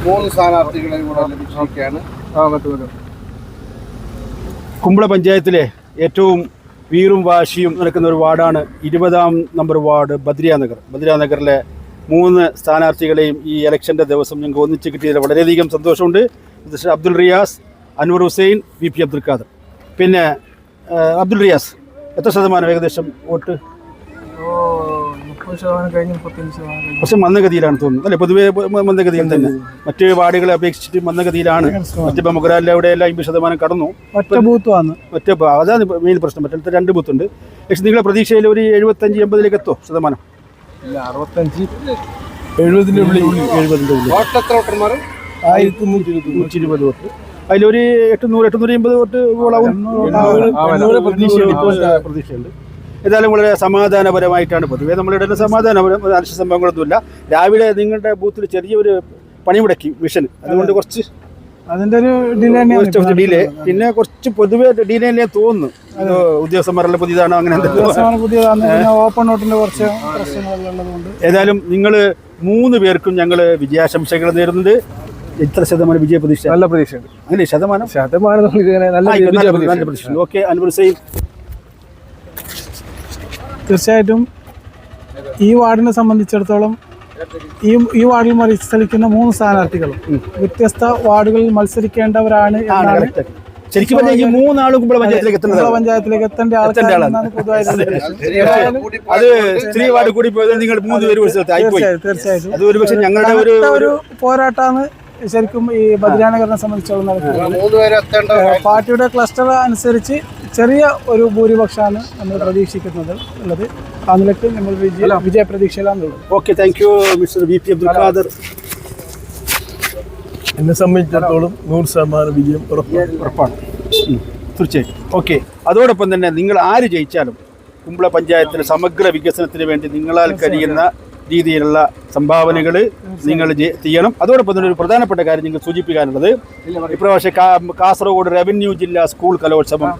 3 സ്ഥാനാർത്ഥികളെയും കൂടെ ലഭിച്ചിരിക്കുകയാണ്. കുമ്പള പഞ്ചായത്തിലെ ഏറ്റവും വീറും വാശിയും നടക്കുന്ന ഒരു വാർഡാണ് 20-ാം നമ്പർ വാർഡ് ബദ്രിയാനഗർ. ബദ്രിയാനഗറിലെ 3 സ്ഥാനാർത്ഥികളെയും ഈ ഇലക്ഷൻ്റെ ദിവസം ഞങ്ങൾക്ക് ഒന്നിച്ച് കിട്ടിയതിൽ വളരെയധികം സന്തോഷമുണ്ട്. അബ്ദുൾ റിയാസ്, അൻവർ ഹുസൈൻ, VP അബ്ദുൽ ഖാദർ. പിന്നെ അബ്ദുൾ റിയാസ് എത്ര ശതമാനം ഏകദേശം വോട്ട്? 30% പക്ഷെ മന്ദഗതിയിലാണ് തോന്നുന്നത് അല്ലേ? പൊതുവേ മന്ദഗതിയിൽ തന്നെ, മറ്റ് വാർഡുകളെ അപേക്ഷിച്ചിട്ട് മന്ദഗതിയിലാണ്. മറ്റേ മൊഗ്രാലിലെ അവിടെയെല്ലാം 50% കടന്നു. അതാണ് മെയിൻ പ്രശ്നം. മറ്റേ 2 ബൂത്തുണ്ട്. പക്ഷെ നിങ്ങളുടെ പ്രതീക്ഷയിൽ ഒരു 75-80 എത്തോ ശതമാനം? 60-70 120 വോട്ട്. അതിലൊരു 800-850 വോട്ട് പ്രതീക്ഷയുണ്ട്. ഏതായാലും വളരെ സമാധാനപരമായിട്ടാണ്. പൊതുവേ നമ്മളിവിടെ സമാധാനപരം, അലക്ഷ്യ സംഭവങ്ങളൊന്നുമില്ല. രാവിലെ നിങ്ങളുടെ ബൂത്തിൽ ചെറിയൊരു പണിമുടക്കി മിഷൻ, അതുകൊണ്ട് കുറച്ച് അതിൻ്റെ ഒരു ഡിലേ, പിന്നെ കുറച്ച് പൊതുവെ ഡിലേ തോന്നുന്നു. ഉദ്യോഗസ്ഥന്മാരെല്ലാം പുതിയതാണോ അങ്ങനെ ഓപ്പൺ നോട്ടിന്റെ കുറച്ച് പ്രശ്നങ്ങളുള്ളതുകൊണ്ട്. ഏതായാലും നിങ്ങൾ 3 പേർക്കും ഞങ്ങൾ വിജയാശംസകൾ നേരുന്നുണ്ട്. എത്ര ശതമാനം വിജയ പ്രതീക്ഷ? നല്ല പ്രതീക്ഷയുണ്ട്. അങ്ങനെ ശതമാനം നല്ല പ്രതീക്ഷ. ഓക്കെ, അൻവർ ഹുസൈൻ. തീർച്ചയായിട്ടും ഈ വാർഡിനെ സംബന്ധിച്ചിടത്തോളം ഈ വാർഡിൽ മത്സരിക്കുന്ന 3 സ്ഥാനാർത്ഥികളും വ്യത്യസ്ത വാർഡുകളിൽ മത്സരിക്കേണ്ടവരാണ് എന്നാണ്. ശരിക്കും പറഞ്ഞാൽ ഈ 3 ആളും കുമ്പള പഞ്ചായത്തിലേക്ക് എത്തേണ്ട ആൾക്കാരാണ് പൊതുവായിട്ടുള്ള. അത് സ്ത്രീ വാർഡ് കൂടി പോയത് നിങ്ങൾ 3 പേര് തീർച്ചയായിട്ടും അത് ഒരുപക്ഷെ ഞങ്ങളുടെ ഒരു പോരാട്ടമാണ് ശരിക്കും ഈ ബദ്രിയാനഗറിനെ സംബന്ധിച്ചോളം നടക്കുന്നത്. പാർട്ടിയുടെ ക്ലസ്റ്റർ അനുസരിച്ച് ചെറിയ ഒരു ഭൂരിപക്ഷമാണ് നമ്മൾ പ്രതീക്ഷിക്കുന്നത് ഉള്ളത്. ആ നിലയ്ക്ക് നമ്മൾ വിജയ പ്രതീക്ഷയിലാണുള്ളത്. Okay, thank you mister VP Abdul Khader. എന്നെ സംബന്ധിച്ചിടത്തോളം 100% വിജയം ഉറപ്പാണ്. തീർച്ചയായിട്ടും. ഓക്കെ, അതോടൊപ്പം തന്നെ നിങ്ങൾ ആര് ജയിച്ചാലും കുമ്പള പഞ്ചായത്തിന് സമഗ്ര വികസനത്തിന് വേണ്ടി നിങ്ങളാൽ കഴിയുന്ന രീതിയിലുള്ള സംഭാവനകൾ നിങ്ങൾ ചെയ്യണം. അതോടൊപ്പം തന്നെ ഒരു പ്രധാനപ്പെട്ട കാര്യം നിങ്ങൾ സൂചിപ്പിക്കാനുള്ളത്, ഇപ്രാവശ്യം കാസർഗോഡ് റവന്യൂ ജില്ലാ സ്കൂൾ കലോത്സവം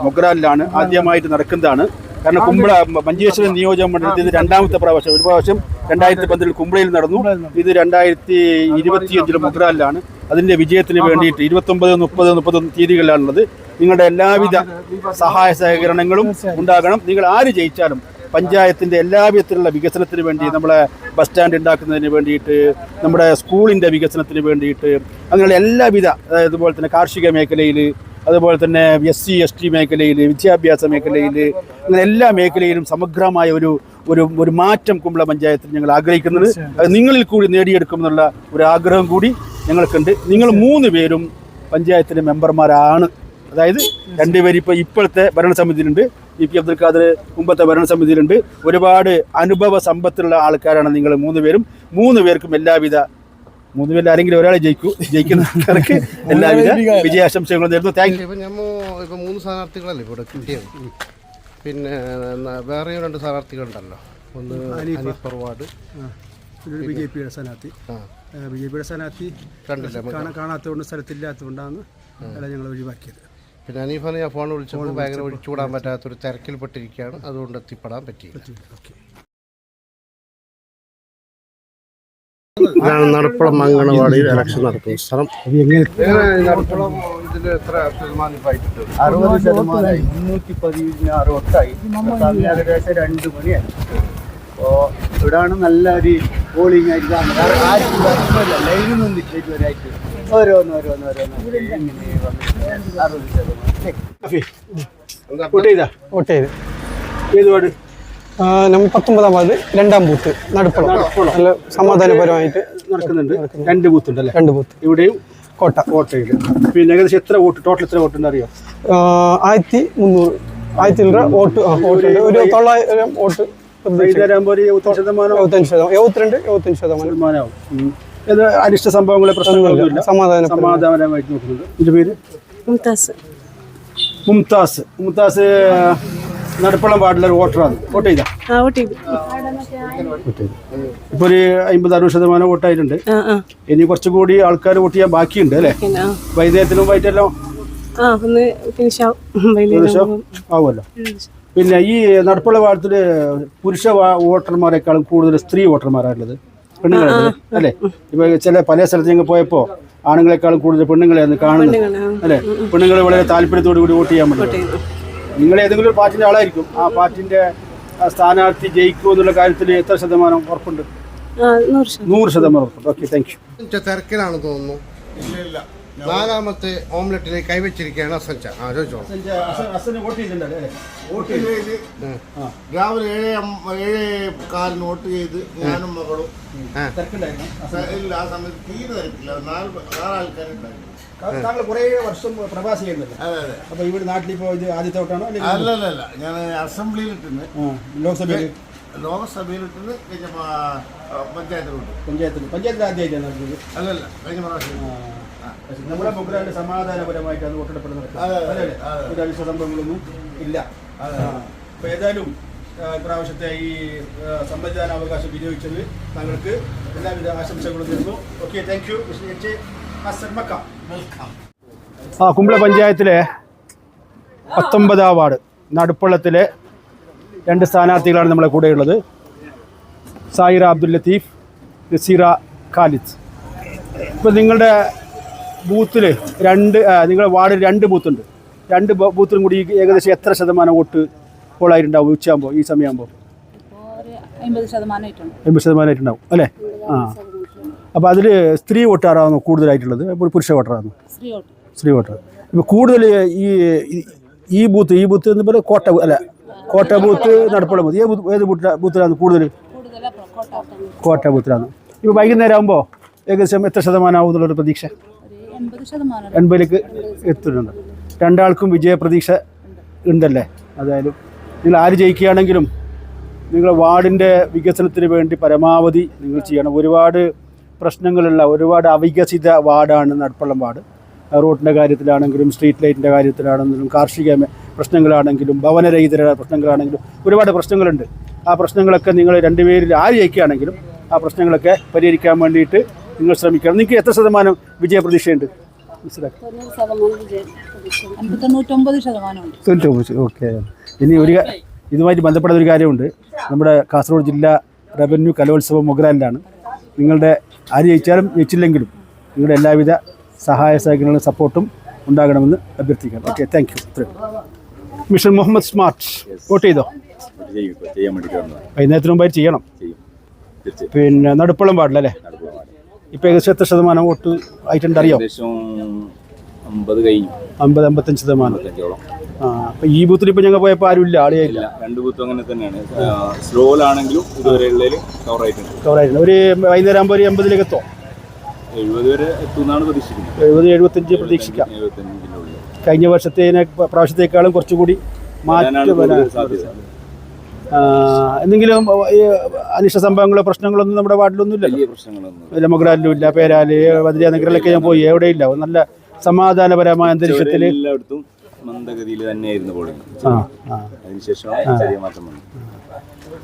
മൊഗ്രാലിലാണ് ആദ്യമായിട്ട് നടക്കുന്നതാണ്. കാരണം കുമ്പള മഞ്ചേശ്വരം നിയോജക മണ്ഡലത്തിൽ ഇത് 2ാമത്തെ പ്രാവശ്യം. ഒരു പ്രാവശ്യം 2012 കുമ്പളയിൽ നടന്നു. ഇത് 2025 മൊഗ്രാലിലാണ്. അതിൻ്റെ വിജയത്തിന് വേണ്ടിയിട്ട് 29, 30, 31 തീയതികളിലാണുള്ളത്. നിങ്ങളുടെ എല്ലാവിധ സഹായ സഹകരണങ്ങളും ഉണ്ടാകണം. നിങ്ങൾ ആര് ജയിച്ചാലും പഞ്ചായത്തിൻ്റെ എല്ലാവിധത്തിലുള്ള വികസനത്തിന് വേണ്ടി, നമ്മളെ ബസ് സ്റ്റാൻഡ് ഉണ്ടാക്കുന്നതിന് വേണ്ടിയിട്ട്, നമ്മുടെ സ്കൂളിൻ്റെ വികസനത്തിന് വേണ്ടിയിട്ട്, അങ്ങനെയുള്ള എല്ലാവിധ, അതുപോലെ തന്നെ കാർഷിക മേഖലയിൽ, അതുപോലെ തന്നെ SC ST മേഖലയിൽ, വിദ്യാഭ്യാസ മേഖലയിൽ, അങ്ങനെ എല്ലാ മേഖലയിലും സമഗ്രമായ ഒരു മാറ്റം കുമ്പള പഞ്ചായത്തിൽ ഞങ്ങൾ ആഗ്രഹിക്കുന്നത്. അത് നിങ്ങളിൽ കൂടി നേടിയെടുക്കുമെന്നുള്ള ഒരു ആഗ്രഹം കൂടി ഞങ്ങൾക്കുണ്ട്. നിങ്ങൾ 3 പേരും പഞ്ചായത്തിലെ മെമ്പർമാരാണ്. അതായത് 2 പേര് ഇപ്പോഴത്തെ ഭരണസമിതിയിലുണ്ട്, VP അബ്ദുൽ ഖാദർ മുമ്പത്തെ ഭരണസമിതിയിലുണ്ട്. ഒരുപാട് അനുഭവ സമ്പത്തുള്ള ആൾക്കാരാണ് നിങ്ങൾ 3 പേരും. 3 പേർക്കും എല്ലാവിധ, 3 പേരിൽ ആരെങ്കിലും ഒരാളെ ജയിക്കുന്ന ആൾക്കാർക്ക് എല്ലാവിധ വിജയാശംസകളും നേരുന്നു. Thank you. ഇപ്പോൾ 3 സ്ഥാനാർത്ഥികളല്ലേ ഇവിടെ കിട്ടിയത്. പിന്നെ വേറെ 2 സ്ഥാനാർത്ഥികളുണ്ടല്ലോ. ഒന്ന് അനീഫ് ഫർവാഡ്, BJPയുടെ സ്ഥാനാർത്ഥി. BJPയുടെ സ്ഥാനാർത്ഥി കാണാത്തതുകൊണ്ട്, സ്ഥലത്തില്ലാത്തതുകൊണ്ടാണ് ഞങ്ങൾ ഒഴിവാക്കിയത്. പിന്നെ അനീഫാണ് ഞാൻ ഫോൺ വിളിച്ചപ്പോൾ ഭയങ്കര ഒഴിച്ചുകൂടാൻ പറ്റാത്തൊരു തിരക്കിൽപ്പെട്ടിരിക്കുകയാണ്. അതുകൊണ്ട് എത്തിപ്പെടാൻ പറ്റിയില്ല. ഇതാണ് നടപ്പുളം അങ്കണവാടിയിൽ ഇലക്ഷൻ നടക്കുന്ന സ്ഥലം. നടപ്പുളം ഇതിൽ എത്ര ശതമാനം? 60%, 216 ഏകദേശം 2 മണിയായി. അപ്പോൾ ഇവിടാണ് നല്ലൊരു പോളിംഗ് ആയിട്ട്. ആർക്കും പ്രശ്നമില്ല, ലൈനിൽ നിന്നിട്ട് ഇതുവരെയായിട്ട് ഓരോന്ന് 60%. ഏത് വാർഡ്? നമ്മൾ 19-ാം വാർഡ് 2ാം ബൂത്ത് നടപ്പുളം. നല്ല സമാധാനപരമായിട്ട് നടക്കുന്നുണ്ട്. 2 ബൂത്ത് ഉണ്ടല്ലേ? 2 ബൂത്ത്. ഇവിടെയും കോട്ടയിൽ. പിന്നെ ഏകദേശം എത്ര വോട്ട്, ടോട്ടൽ എത്ര വോട്ട് അറിയോ? 1300 വോട്ട്. ഒരു 900 വോട്ട്. 75% അനിഷ്ട സംഭവങ്ങളെ പ്രശ്നങ്ങളൊന്നുമില്ല, സമാധാനമായിട്ട് നോക്കുന്നുണ്ട്. ഇതിന്റെ പേര് മുംതാസ്. നടപ്പുളം വാർഡിലൊരു വോട്ടറാണ്. വോട്ട് ചെയ്താ? ഇപ്പൊ ഒരു 50-60% വോട്ടായിട്ടുണ്ട്. ഇനി കുറച്ചുകൂടി ആൾക്കാർ വോട്ട് ചെയ്യാൻ ബാക്കിയുണ്ട് അല്ലേ? വൈകുന്നേരത്തിനും വൈകിട്ടെല്ലാം ആവുമല്ലോ. പിന്നെ ഈ നടപ്പുള്ള വാർഡിൽ പുരുഷ വോട്ടർമാരെക്കാളും കൂടുതൽ സ്ത്രീ വോട്ടർമാരാണുള്ളത്. പെണ്ണുങ്ങളാണ് അല്ലേ? ഇപ്പൊ ചില പല സ്ഥലത്ത് ഞങ്ങൾ പോയപ്പോൾ ആണുങ്ങളെക്കാളും കൂടുതൽ പെണ്ണുങ്ങളെയാണ് കാണുന്നത് അല്ലേ? പെണ്ണുങ്ങൾ വളരെ താല്പര്യത്തോടു കൂടി വോട്ട് ചെയ്യാൻ പറ്റും. നിങ്ങൾ ഏതെങ്കിലും ഒരു പാർട്ടിന്റെ ആളായിരിക്കും. ആ പാർട്ടിന്റെ സ്ഥാനാർത്ഥി ജയിക്കും എന്നുള്ള കാര്യത്തിൽ എത്ര ശതമാനം ഉറപ്പുണ്ട്? 100% ഉറപ്പുണ്ട്. Okay, thank U. തിരക്കിലാണ് തോന്നുന്നു. നാലാമത്തെ ഓംലെറ്റിലേക്ക് കൈവച്ചിരിക്കുകയാണ് അസഞ്ച. ചോദിച്ചോ. രാവിലെ 7:15 വോട്ട് ചെയ്ത് ഞാനും മകളും. ഇല്ല, ആ സമയത്ത് തീരെ തിരക്കില്ല. 4 ആൾക്കാരുണ്ടായിരുന്നു. താങ്കൾ കുറേ വർഷം പ്രവാസി ചെയ്യുന്നല്ലോ. അതെ അതെ. അപ്പൊ ഇവിടെ നാട്ടിലിപ്പോ ഇത് ആദ്യത്തെ വോട്ടാണോ? അല്ലല്ല, ഞാൻ അസംബ്ലിയിലിട്ടുന്ന്, ലോകസഭയിലിട്ടുന്ന്, കഴിഞ്ഞ പഞ്ചായത്തിൽ ആദ്യമായിട്ടാണ് നടന്നത്. അല്ലല്ല, കഴിഞ്ഞ പ്രാവശ്യം നമ്മുടെ പ്രോഗ്രാമിൽ സമാധാനപരമായിട്ടാണ് വോട്ടെടുപ്പെടുന്നത്. ഒരു അനിഷ്ട സംഭവങ്ങളൊന്നും ഇല്ല. അപ്പൊ ഏതായാലും ഇപ്രാവശ്യത്തെ ഈ സമ്മതിദാനാവകാശം വിനിയോഗിച്ചത് താങ്കൾക്ക് എല്ലാവിധ ആശംസകളും നേരുന്നു. Okay, thank U. കുമ്പള പഞ്ചായത്തിലെ 19ാം വാർഡ് നടുപ്പള്ളത്തിലെ 2 സ്ഥാനാർത്ഥികളാണ് നമ്മളെ കൂടെയുള്ളത്. സായിറ അബ്ദുൽ ലത്തീഫ്, നസീറ ഖാലിദ്. ഇപ്പോൾ നിങ്ങളുടെ ബൂത്തിൽ നിങ്ങളുടെ വാർഡിൽ 2 ബൂത്തുണ്ട്. 2 ബൂത്തിലും കൂടി ഏകദേശം എത്ര ശതമാനം വോട്ട് പോളായിട്ടുണ്ടാവും ഉച്ചയാകുമ്പോൾ, ഈ സമയമാകുമ്പോൾ? 80% അല്ലേ? അപ്പോൾ അതിൽ സ്ത്രീ വോട്ടാറാണോ കൂടുതലായിട്ടുള്ളത്, പുരുഷ വോട്ടറാണോ? സ്ത്രീ വോട്ടർ. ഇപ്പോൾ കൂടുതൽ ഈ ബൂത്ത് എന്ന് പറയുന്നത് കോട്ട ബൂത്ത്, നടുപ്പുള്ള ബൂത്ത്, ഏത് ബൂത്തിലാണ് കൂടുതൽ? കോട്ട ബൂത്തിലാണ്. ഇപ്പോൾ വൈകുന്നേരം ആകുമ്പോൾ ഏകദേശം എത്ര ശതമാനം ആവും എന്നുള്ളൊരു പ്രതീക്ഷ? 80% എത്തുന്നുണ്ട്. 2 ആൾക്കും വിജയപ്രതീക്ഷ ഉണ്ടല്ലേ? അതായാലും നിങ്ങൾ ആര് ജയിക്കുകയാണെങ്കിലും നിങ്ങളുടെ വാർഡിൻ്റെ വികസനത്തിന് വേണ്ടി പരമാവധി നിങ്ങൾ ചെയ്യണം. ഒരുപാട് പ്രശ്നങ്ങളുള്ള, ഒരുപാട് അവികസിത വാർഡാണ് നടുപ്പള്ളം വാർഡ്. റോഡിൻ്റെ കാര്യത്തിലാണെങ്കിലും, സ്ട്രീറ്റ് ലൈറ്റിൻ്റെ കാര്യത്തിലാണെങ്കിലും, കാർഷിക പ്രശ്നങ്ങളാണെങ്കിലും, ഭവനരഹിത പ്രശ്നങ്ങളാണെങ്കിലും ഒരുപാട് പ്രശ്നങ്ങളുണ്ട്. ആ പ്രശ്നങ്ങളൊക്കെ നിങ്ങൾ 2 പേരിൽ ആര് ജയിക്കുകയാണെങ്കിലും ആ പ്രശ്നങ്ങളൊക്കെ പരിഹരിക്കാൻ വേണ്ടിയിട്ട് നിങ്ങൾ ശ്രമിക്കണം. നിങ്ങൾക്ക് എത്ര ശതമാനം വിജയപ്രതീക്ഷയുണ്ട്? മനസ്സിലാക്കി. 99%. ഓക്കെ. ഇനി ഇതുമായിട്ട് ബന്ധപ്പെട്ട ഒരു കാര്യമുണ്ട്. നമ്മുടെ കാസർഗോഡ് ജില്ലാ റവന്യൂ കലോത്സവം മൊഗ്രാനിലാണ്. നിങ്ങളുടെ ആര് ജയിച്ചാലും ജയിച്ചില്ലെങ്കിലും നിങ്ങളുടെ എല്ലാവിധ സഹായ സഹകരണങ്ങളും സപ്പോർട്ടും ഉണ്ടാകണമെന്ന് അഭ്യർത്ഥിക്കാം. Okay, thank you. മിഷൻ മുഹമ്മദ് സ്മാർട്ട് വോട്ട് ചെയ്തോ? വൈകുന്നേരത്തിന് മുമ്പായിട്ട് ചെയ്യണം. പിന്നെ നടുപ്പള്ളം പാടില്ലല്ലേ? ഇപ്പം ഏകദേശം എത്ര ശതമാനം വോട്ട് ആയിട്ടുണ്ട് അറിയോ? 50-55%. അപ്പൊ ഈ ബൂത്തിൽ ഇപ്പൊ ഞങ്ങൾ പോയപ്പോൾ ആരും ഇല്ല, ആളിയായില്ല. 2 ബൂത്തും അങ്ങനെ തന്നെയാണ്. സ്ലോയിലാണെങ്കിലും ഇതുവരെ കവർ ആയിട്ടുണ്ട്. ഒരു വൈകുന്നേരം ആകുമ്പോൾ ഒരു 80-ലേക്ക് എത്തോ? 70 വരെ എത്തുമെന്നാണ് പ്രതീക്ഷിക്കുന്നത്. 70-75 പ്രതീക്ഷിക്കാം. കഴിഞ്ഞ പ്രാവശ്യത്തേക്കാളും കുറച്ചുകൂടി മാറ്റം വരാൻ സാധ്യത. എന്തെങ്കിലും അനിഷ്ട സംഭവങ്ങളോ പ്രശ്നങ്ങളൊന്നും നമ്മുടെ വാർഡിലൊന്നും ഇല്ല. മൊഗ്രാലിലും ഇല്ല, പേരാല്, ബദ്രിയ നഗറിലൊക്കെ ഞാൻ പോയി, എവിടെയില്ല. നല്ല സമാധാനപരമായ അന്തരീക്ഷത്തിൽ മന്ദഗതിയിൽ തന്നെയായിരുന്നു പോളിംഗ്. അതിനുശേഷം ചെറിയ മാറ്റം വന്നു.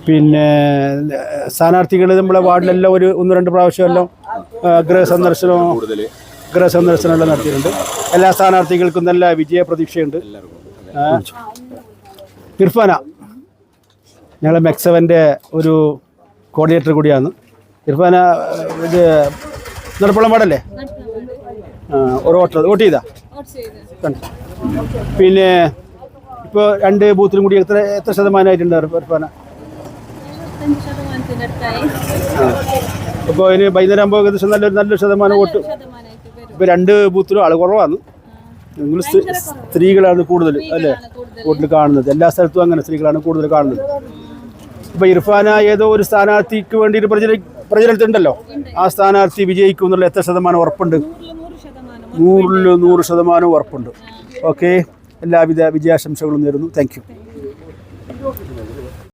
പിന്നെ സ്ഥാനാർത്ഥികൾ നമ്മളെ വാർഡിലെല്ലാം ഒരു 1-2 പ്രാവശ്യമെല്ലാം ഗൃഹസന്ദർശനമെല്ലാം നടത്തിയിട്ടുണ്ട്. എല്ലാ സ്ഥാനാർത്ഥികൾക്കും നല്ല വിജയ പ്രതീക്ഷയുണ്ട്. ഇർഫാന ഞങ്ങൾ മെക്സവൻ്റെ ഒരു കോർഡിനേറ്റർ കൂടിയാണ്. ഇർഫാന ഇത് നടുപ്പള്ളം വാർഡല്ലേ? ഒരു വോട്ട് ചെയ്താ? പിന്നെ ഇപ്പോൾ 2 ബൂത്തിലും കൂടി എത്ര ശതമാനമായിട്ടുണ്ട് ഇർഫാന? അപ്പോൾ അതിന് വൈകുന്നേരം ആകുമ്പോൾ ഏകദേശം നല്ലൊരു ശതമാനം വോട്ട്. ഇപ്പോൾ 2 ബൂത്തിലും ആൾ കുറവാണ്. നിങ്ങൾ സ്ത്രീകളാണ് കൂടുതൽ അല്ലേ വോട്ടിൽ കാണുന്നത്? എല്ലാ സ്ഥലത്തും അങ്ങനെ സ്ത്രീകളാണ് കൂടുതൽ കാണുന്നത്. ഇപ്പോൾ ഇർഫാന ഏതോ ഒരു സ്ഥാനാർത്ഥിക്ക് വേണ്ടിയിട്ട് പ്രചരണത്തിലുണ്ടല്ലോ, ആ സ്ഥാനാർത്ഥി വിജയിക്കും എന്നുള്ള എത്ര ശതമാനം ഉറപ്പുണ്ട്? 100% ഉറപ്പുണ്ട്. ഓക്കെ, എല്ലാവിധ വിജയാശംസകളും നേരുന്നു. Thank you.